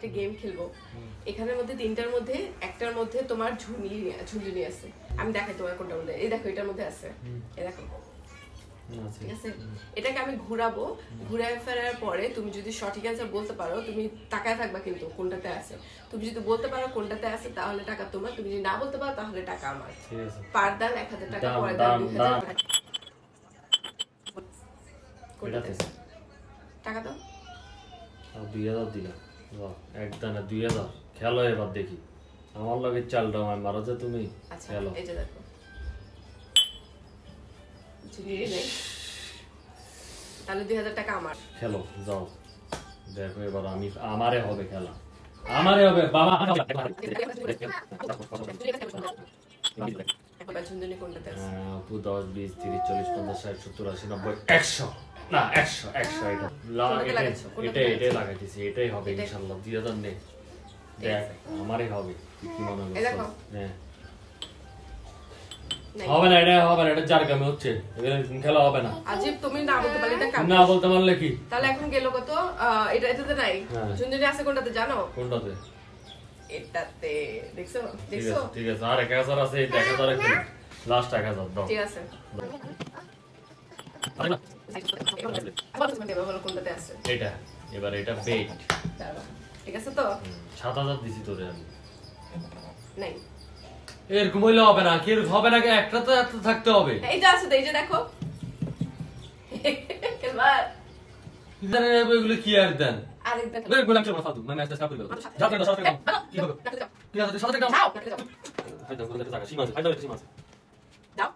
একটা গেম খেলবো। এখানের মধ্যে তিনটার মধ্যে একটার মধ্যে তোমার ঝুনঝুনি আছে। আমি দেখাই তোমার কোনটার মধ্যে। এই দেখো এটার মধ্যে আছে, এই দেখো, ঠিক আছে? এটাকে আমি ঘুরাবো, ঘুরায় ফেরার পরে তুমি যদি সঠিক অ্যান্সার বলতে পারো, তুমি তাকায় থাকবা কিন্তু কোনটাতে আছে। তুমি যদি বলতে পারো কোনটাতে আছে তাহলে টাকা তোমার, তুমি যদি না বলতে পারো তাহলে টাকা আমার। ঠিক আছে, পার দান 1000 টাকা, পরে দান 2000 টাকা। কোনটাতে টাকা দাও? 2000 দিলা, বাহ, একদানে 2000। খেলো এবার দেখি, আমার লগে চালটা আমার মারো যে তুমি। আচ্ছা, খেলো। এই যে দেখো ঝুলিয়ে নেই, তাহলে 2000 টাকা আমার। খেলো যাও, দেখো এবার আমারে হবে খেলা, আমারে হবে বাবা। ঝুনঝুনি কোনটাতে আছে? 10, 20, 30, 40, 50, 60, 70, 80, 90, 100 না 100 এটা এটাই লাগাইতেছি, এটাই হবে ইনশাআল্লাহ। 2000 নেই, দেখ আমারই হবে। কি মনে হয়? হ্যাঁ হবে না, এটা হবে না, এটা জারগামি হচ্ছে, খেলা হবে না। আজিব, তুমি না বলতে পারলে এটা কাট, না বলতে পারলে কি তাহলে এখন গেল কত? এটাতে নাই ঝুনঝুনি আছে কোনটাতে জানো? কোনটাতে? এটাতে। দেখছো ঠিক আছে, আর 1000 আছে, 1000 এ খেলি, লাস্ট 1000 দাও। ঠিক আছে, কোনটাতে আছে এটা? এবার এটা বেট, ঠিক আছে তো? 7000 দিছি তোরে আমি। নাই এরকম হইলে হবে না, কি হবে না, একটা তো এত থাকতে হবে। এইটা আছে তো, এই যে দেখো খেলবার জানেন এগুলো কি আর দেন আরেকটা এই গোলাম চলে ফালতু মানে ম্যাচটা স্টপ করে দাও। যাও করে 100 টাকা কি হবে? কি আছে 100 টাকা? দাও হাই দাও, করে টাকা সীমা আছে, হাই দাও সীমা আছে। দাও